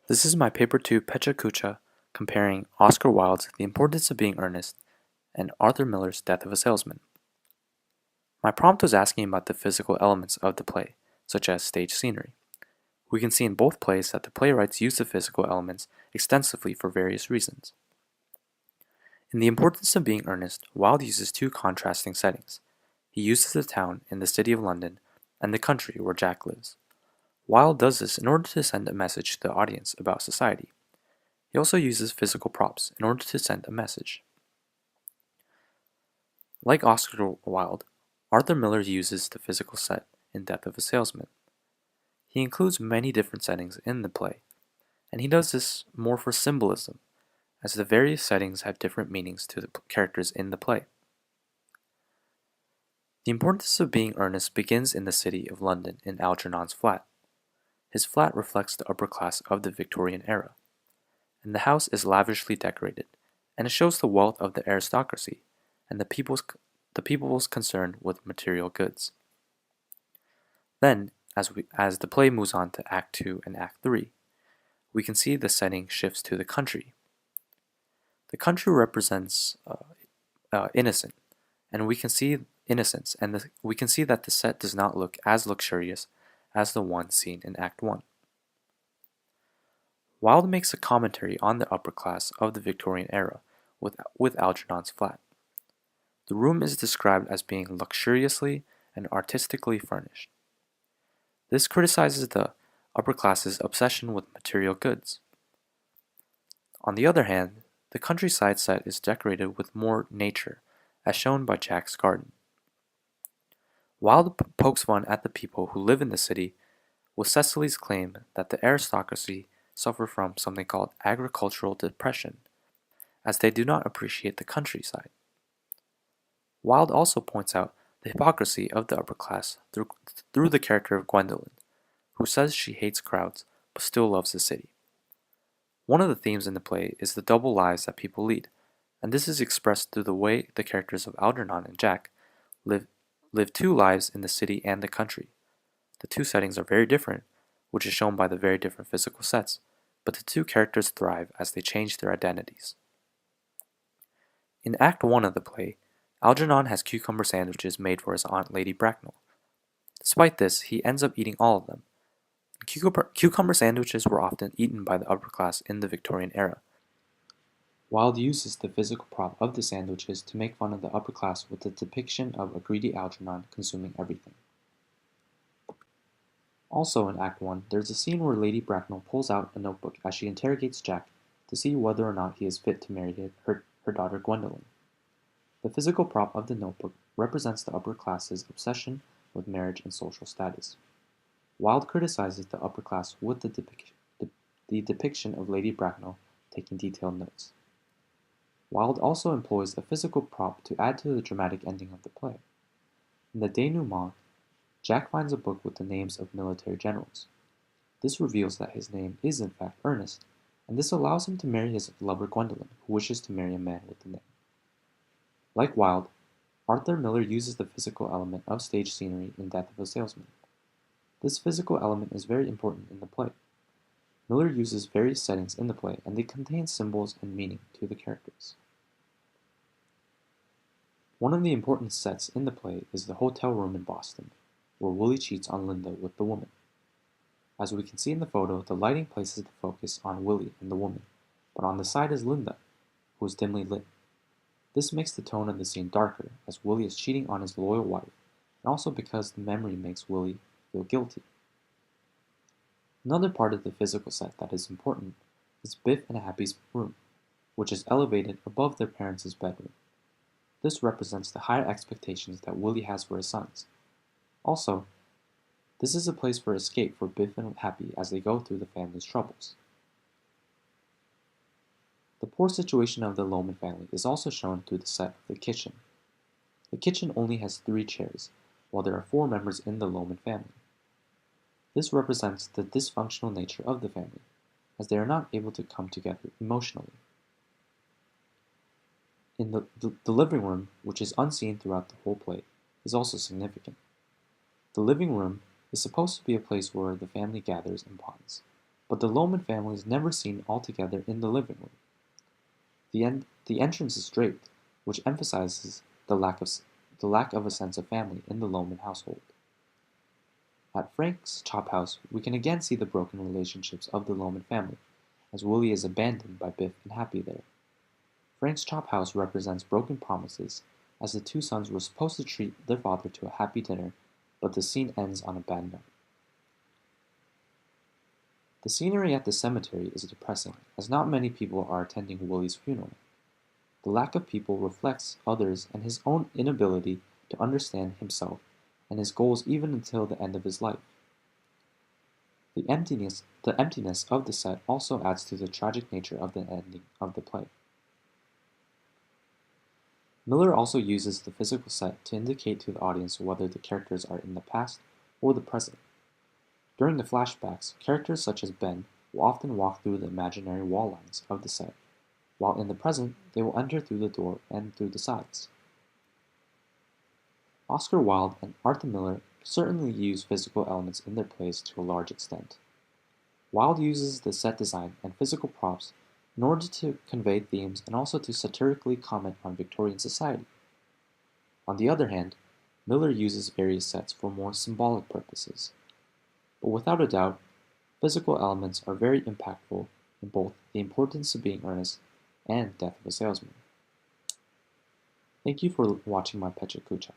This is my paper 2 Pecha Kucha comparing Oscar Wilde's The Importance of Being Earnest and Arthur Miller's Death of a Salesman. My prompt was asking about the physical elements of the play, such as stage scenery. We can see in both plays that the playwrights use the physical elements extensively for various reasons. In The Importance of Being Earnest, Wilde uses two contrasting settings. He uses the town in the city of London and the country where Jack lives. Wilde does this in order to send a message to the audience about society. He also uses physical props in order to send a message. Like Oscar Wilde, Arthur Miller uses the physical set in Death of a Salesman. He includes many different settings in the play, and he does this more for symbolism, as the various settings have different meanings to the characters in the play. The Importance of Being Earnest begins in the city of London in Algernon's flat. His flat reflects the upper class of the Victorian era, and the house is lavishly decorated, and it shows the wealth of the aristocracy and the people's concern with material goods. Then, as the play moves on to Act 2 and Act 3, we can see the setting shifts to the country. The country represents innocent, and we can see innocence, and we can see that the set does not look as luxurious as the one seen in Act 1. Wilde makes a commentary on the upper class of the Victorian era with Algernon's flat. The room is described as being luxuriously and artistically furnished. This criticizes the upper class's obsession with material goods. On the other hand, the countryside set is decorated with more nature, as shown by Jack's garden. Wilde pokes fun at the people who live in the city with Cecily's claim that the aristocracy suffer from something called agricultural depression, as they do not appreciate the countryside. Wilde also points out the hypocrisy of the upper class through the character of Gwendolen, who says she hates crowds but still loves the city. One of the themes in the play is the double lives that people lead, and this is expressed through the way the characters of Algernon and Jack live two lives in the city and the country. The two settings are very different, which is shown by the very different physical sets, but the two characters thrive as they change their identities. In Act 1 of the play, Algernon has cucumber sandwiches made for his aunt Lady Bracknell. Despite this, he ends up eating all of them. Cucumber sandwiches were often eaten by the upper class in the Victorian era. Wilde uses the physical prop of the sandwiches to make fun of the upper class with the depiction of a greedy Algernon consuming everything. Also in Act 1, there's a scene where Lady Bracknell pulls out a notebook as she interrogates Jack to see whether or not he is fit to marry her daughter Gwendolen. The physical prop of the notebook represents the upper class's obsession with marriage and social status. Wilde criticizes the upper class with the depiction of Lady Bracknell taking detailed notes. Wilde also employs a physical prop to add to the dramatic ending of the play. In the denouement, Jack finds a book with the names of military generals. This reveals that his name is in fact Ernest, and this allows him to marry his lover Gwendolen, who wishes to marry a man with the name. Like Wilde, Arthur Miller uses the physical element of stage scenery in Death of a Salesman. This physical element is very important in the play. Miller uses various settings in the play, and they contain symbols and meaning to the characters. One of the important sets in the play is the hotel room in Boston, where Woolley cheats on Linda with the woman. As we can see in the photo, the lighting places the focus on Willie and the woman, but on the side is Linda, who is dimly lit. This makes the tone of the scene darker, as Willie is cheating on his loyal wife, and also because the memory makes Willie feel guilty. Another part of the physical set that is important is Biff and Happy's room, which is elevated above their parents' bedroom. This represents the higher expectations that Willie has for his sons. Also, this is a place for escape for Biff and Happy as they go through the family's troubles. The poor situation of the Lohman family is also shown through the set of the kitchen. The kitchen only has 3 chairs, while there are 4 members in the Lohman family. This represents the dysfunctional nature of the family, as they are not able to come together emotionally. In the living room, which is unseen throughout the whole play, is also significant. The living room is supposed to be a place where the family gathers and bonds. but the Lohman family is never seen all together in the living room. The entrance is draped, which emphasizes the lack of a sense of family in the Lohman household. At Frank's Chop House, we can again see the broken relationships of the Lohman family, as Willie is abandoned by Biff and Happy there. Frank's Chop House represents broken promises, as the two sons were supposed to treat their father to a happy dinner, but the scene ends on a bad note. The scenery at the cemetery is depressing, as not many people are attending Willie's funeral. The lack of people reflects others and his own inability to understand himself and his goals even until the end of his life. The emptiness of the set also adds to the tragic nature of the ending of the play. Miller also uses the physical set to indicate to the audience whether the characters are in the past or the present. During the flashbacks, characters such as Ben will often walk through the imaginary wall lines of the set, while in the present, they will enter through the door and through the sides. Oscar Wilde and Arthur Miller certainly use physical elements in their plays to a large extent. Wilde uses the set design and physical props in order to convey themes and also to satirically comment on Victorian society. On the other hand, Miller uses various sets for more symbolic purposes. But without a doubt, physical elements are very impactful in both The Importance of Being Earnest and Death of a Salesman. Thank you for watching my Pecha Kucha.